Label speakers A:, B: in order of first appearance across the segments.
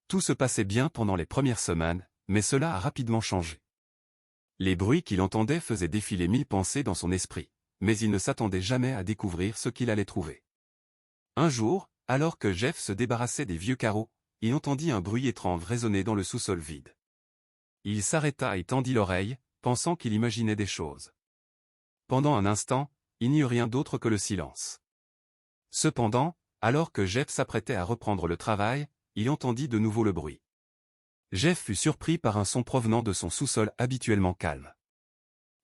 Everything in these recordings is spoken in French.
A: Tout se passait bien pendant les premières semaines, mais cela a rapidement changé. Les bruits qu'il entendait faisaient défiler 1000 pensées dans son esprit, mais il ne s'attendait jamais à découvrir ce qu'il allait trouver. Un jour, alors que Jeff se débarrassait des vieux carreaux, il entendit un bruit étrange résonner dans le sous-sol vide. Il s'arrêta et tendit l'oreille, pensant qu'il imaginait des choses. Pendant un instant, il n'y eut rien d'autre que le silence. Cependant, alors que Jeff s'apprêtait à reprendre le travail, il entendit de nouveau le bruit. Jeff fut surpris par un son provenant de son sous-sol habituellement calme.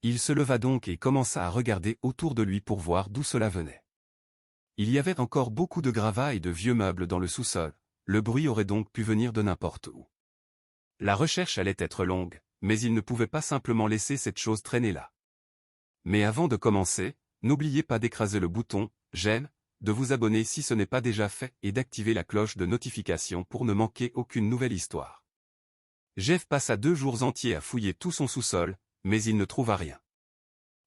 A: Il se leva donc et commença à regarder autour de lui pour voir d'où cela venait. Il y avait encore beaucoup de gravats et de vieux meubles dans le sous-sol, le bruit aurait donc pu venir de n'importe où. La recherche allait être longue, mais il ne pouvait pas simplement laisser cette chose traîner là. Mais avant de commencer, n'oubliez pas d'écraser le bouton « J'aime », de vous abonner si ce n'est pas déjà fait et d'activer la cloche de notification pour ne manquer aucune nouvelle histoire. Jeff passa 2 jours entiers à fouiller tout son sous-sol, mais il ne trouva rien.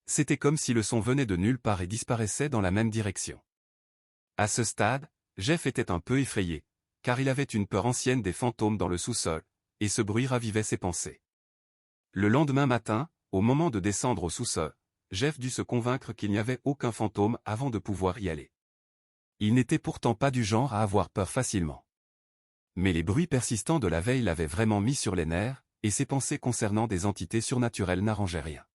A: C'était comme si le son venait de nulle part et disparaissait dans la même direction. À ce stade, Jeff était un peu effrayé, car il avait une peur ancienne des fantômes dans le sous-sol, et ce bruit ravivait ses pensées. Le lendemain matin, au moment de descendre au sous-sol, Jeff dut se convaincre qu'il n'y avait aucun fantôme avant de pouvoir y aller. Il n'était pourtant pas du genre à avoir peur facilement. Mais les bruits persistants de la veille l'avaient vraiment mis sur les nerfs, et ses pensées concernant des entités surnaturelles n'arrangeaient rien.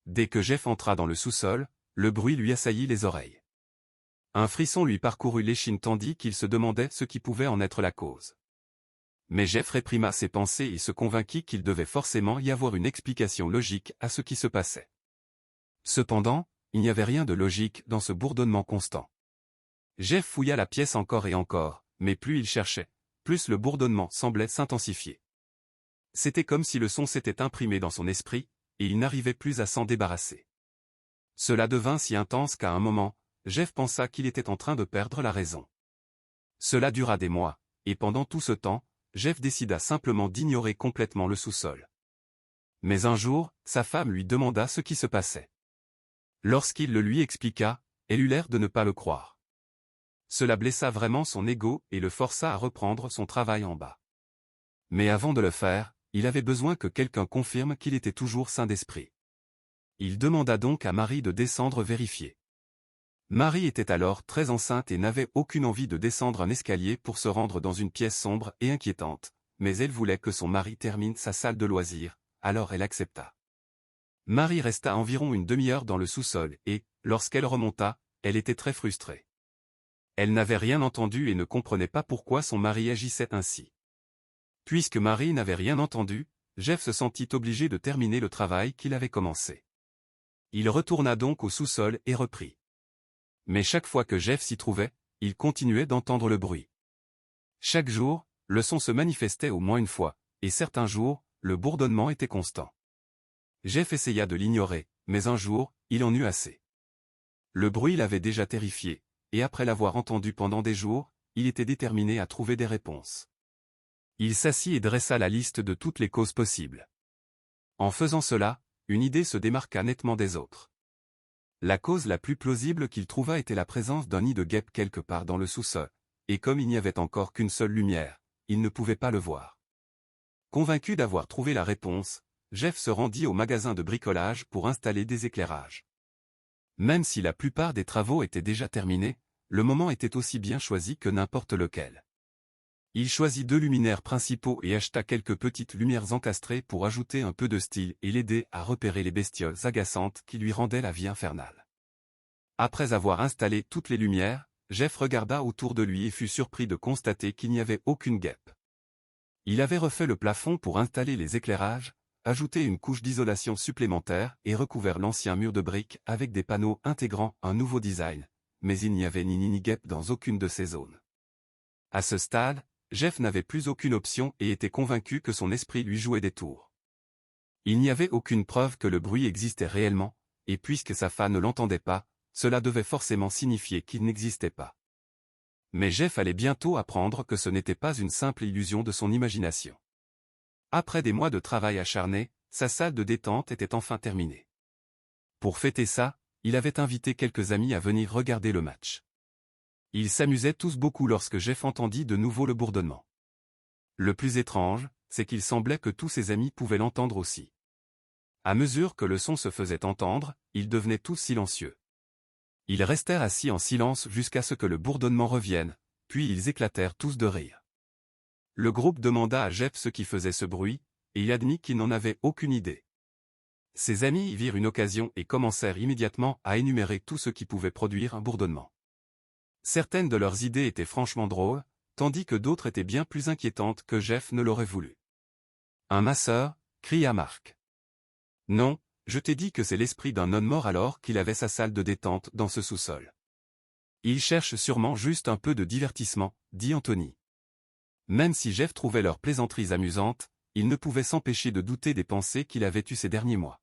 A: Dès que Jeff entra dans le sous-sol, le bruit lui assaillit les oreilles. Un frisson lui parcourut l'échine tandis qu'il se demandait ce qui pouvait en être la cause. Mais Jeff réprima ses pensées et se convainquit qu'il devait forcément y avoir une explication logique à ce qui se passait. Cependant, il n'y avait rien de logique dans ce bourdonnement constant. Jeff fouilla la pièce encore et encore, mais plus il cherchait, plus le bourdonnement semblait s'intensifier. C'était comme si le son s'était imprimé dans son esprit, et il n'arrivait plus à s'en débarrasser. Cela devint si intense qu'à un moment, Jeff pensa qu'il était en train de perdre la raison. Cela dura des mois, et pendant tout ce temps, Jeff décida simplement d'ignorer complètement le sous-sol. Mais un jour, sa femme lui demanda ce qui se passait. Lorsqu'il le lui expliqua, elle eut l'air de ne pas le croire. Cela blessa vraiment son ego et le força à reprendre son travail en bas. Mais avant de le faire, il avait besoin que quelqu'un confirme qu'il était toujours sain d'esprit. Il demanda donc à Marie de descendre vérifier. Marie était alors très enceinte et n'avait aucune envie de descendre un escalier pour se rendre dans une pièce sombre et inquiétante, mais elle voulait que son mari termine sa salle de loisirs, alors elle accepta. Marie resta environ une demi-heure dans le sous-sol et, lorsqu'elle remonta, elle était très frustrée. Elle n'avait rien entendu et ne comprenait pas pourquoi son mari agissait ainsi. Puisque Marie n'avait rien entendu, Jeff se sentit obligé de terminer le travail qu'il avait commencé. Il retourna donc au sous-sol et reprit. Mais chaque fois que Jeff s'y trouvait, il continuait d'entendre le bruit. Chaque jour, le son se manifestait au moins une fois, et certains jours, le bourdonnement était constant. Jeff essaya de l'ignorer, mais un jour, il en eut assez. Le bruit l'avait déjà terrifié, et après l'avoir entendu pendant des jours, il était déterminé à trouver des réponses. Il s'assit et dressa la liste de toutes les causes possibles. En faisant cela, une idée se démarqua nettement des autres. La cause la plus plausible qu'il trouva était la présence d'un nid de guêpe quelque part dans le sous-sol, et comme il n'y avait encore qu'une seule lumière, il ne pouvait pas le voir. Convaincu d'avoir trouvé la réponse, Jeff se rendit au magasin de bricolage pour installer des éclairages. Même si la plupart des travaux étaient déjà terminés, le moment était aussi bien choisi que n'importe lequel. Il choisit 2 luminaires principaux et acheta quelques petites lumières encastrées pour ajouter un peu de style et l'aider à repérer les bestioles agaçantes qui lui rendaient la vie infernale. Après avoir installé toutes les lumières, Jeff regarda autour de lui et fut surpris de constater qu'il n'y avait aucune guêpe. Il avait refait le plafond pour installer les éclairages, ajouté une couche d'isolation supplémentaire et recouvert l'ancien mur de briques avec des panneaux intégrant un nouveau design, mais il n'y avait ni guêpe dans aucune de ces zones. À ce stade, Jeff n'avait plus aucune option et était convaincu que son esprit lui jouait des tours. Il n'y avait aucune preuve que le bruit existait réellement, et puisque sa femme ne l'entendait pas, cela devait forcément signifier qu'il n'existait pas. Mais Jeff allait bientôt apprendre que ce n'était pas une simple illusion de son imagination. Après des mois de travail acharné, sa salle de détente était enfin terminée. Pour fêter ça, il avait invité quelques amis à venir regarder le match. Ils s'amusaient tous beaucoup lorsque Jeff entendit de nouveau le bourdonnement. Le plus étrange, c'est qu'il semblait que tous ses amis pouvaient l'entendre aussi. À mesure que le son se faisait entendre, ils devenaient tous silencieux. Ils restèrent assis en silence jusqu'à ce que le bourdonnement revienne, puis ils éclatèrent tous de rire. Le groupe demanda à Jeff ce qui faisait ce bruit, et il admit qu'il n'en avait aucune idée. Ses amis y virent une occasion et commencèrent immédiatement à énumérer tout ce qui pouvait produire un bourdonnement. Certaines de leurs idées étaient franchement drôles, tandis que d'autres étaient bien plus inquiétantes que Jeff ne l'aurait voulu. « Un masseur » cria Mark. « Non, je t'ai dit que c'est l'esprit d'un homme mort alors qu'il avait sa salle de détente dans ce sous-sol. »« Il cherche sûrement juste un peu de divertissement, » dit Anthony. Même si Jeff trouvait leurs plaisanteries amusantes, il ne pouvait s'empêcher de douter des pensées qu'il avait eues ces derniers mois.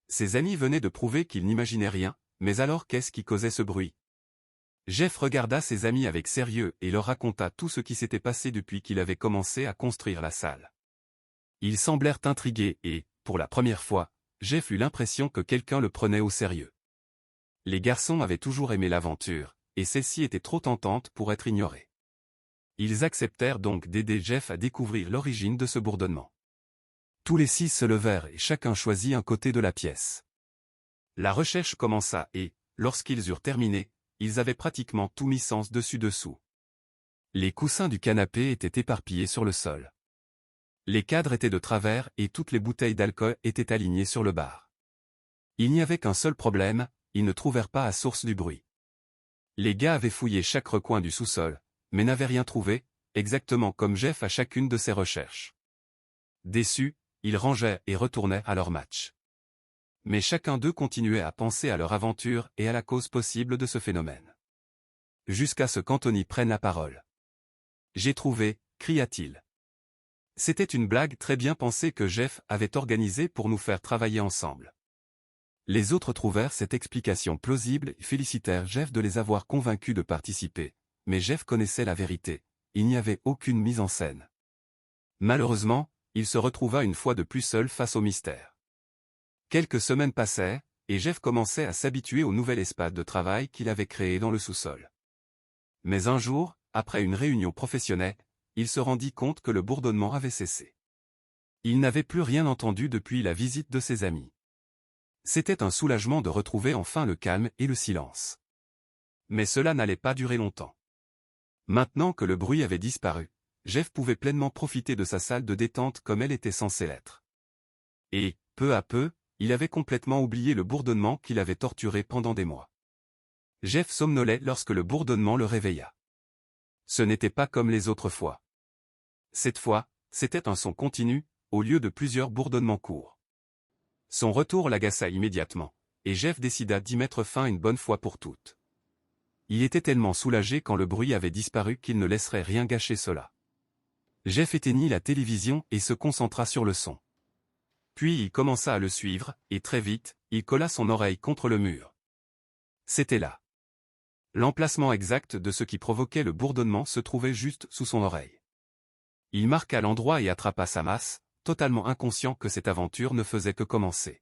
A: Ses amis venaient de prouver qu'il n'imaginait rien, mais alors qu'est-ce qui causait ce bruit? Jeff regarda ses amis avec sérieux et leur raconta tout ce qui s'était passé depuis qu'il avait commencé à construire la salle. Ils semblèrent intrigués et, pour la première fois, Jeff eut l'impression que quelqu'un le prenait au sérieux. Les garçons avaient toujours aimé l'aventure, et celle-ci était trop tentante pour être ignorée. Ils acceptèrent donc d'aider Jeff à découvrir l'origine de ce bourdonnement. Tous les 6 se levèrent et chacun choisit un côté de la pièce. La recherche commença et, lorsqu'ils eurent terminé, ils avaient pratiquement tout mis sens dessus-dessous. Les coussins du canapé étaient éparpillés sur le sol. Les cadres étaient de travers et toutes les bouteilles d'alcool étaient alignées sur le bar. Il n'y avait qu'un seul problème, ils ne trouvèrent pas à source du bruit. Les gars avaient fouillé chaque recoin du sous-sol, mais n'avaient rien trouvé, exactement comme Jeff à chacune de ses recherches. Déçus, ils rangeaient et retournaient à leur match. Mais chacun d'eux continuait à penser à leur aventure et à la cause possible de ce phénomène. Jusqu'à ce qu'Anthony prenne la parole. « J'ai trouvé » cria-t-il. C'était une blague très bien pensée que Jeff avait organisée pour nous faire travailler ensemble. Les autres trouvèrent cette explication plausible et félicitèrent Jeff de les avoir convaincus de participer, mais Jeff connaissait la vérité, il n'y avait aucune mise en scène. Malheureusement, il se retrouva une fois de plus seul face au mystère. Quelques semaines passèrent, et Jeff commençait à s'habituer au nouvel espace de travail qu'il avait créé dans le sous-sol. Mais un jour, après une réunion professionnelle, il se rendit compte que le bourdonnement avait cessé. Il n'avait plus rien entendu depuis la visite de ses amis. C'était un soulagement de retrouver enfin le calme et le silence. Mais cela n'allait pas durer longtemps. Maintenant que le bruit avait disparu, Jeff pouvait pleinement profiter de sa salle de détente comme elle était censée l'être. Et, peu à peu, il avait complètement oublié le bourdonnement qu'il avait torturé pendant des mois. Jeff somnolait lorsque le bourdonnement le réveilla. Ce n'était pas comme les autres fois. Cette fois, c'était un son continu, au lieu de plusieurs bourdonnements courts. Son retour l'agaça immédiatement, et Jeff décida d'y mettre fin une bonne fois pour toutes. Il était tellement soulagé quand le bruit avait disparu qu'il ne laisserait rien gâcher cela. Jeff éteignit la télévision et se concentra sur le son. Puis il commença à le suivre, et très vite, il colla son oreille contre le mur. C'était là. L'emplacement exact de ce qui provoquait le bourdonnement se trouvait juste sous son oreille. Il marqua l'endroit et attrapa sa masse, totalement inconscient que cette aventure ne faisait que commencer.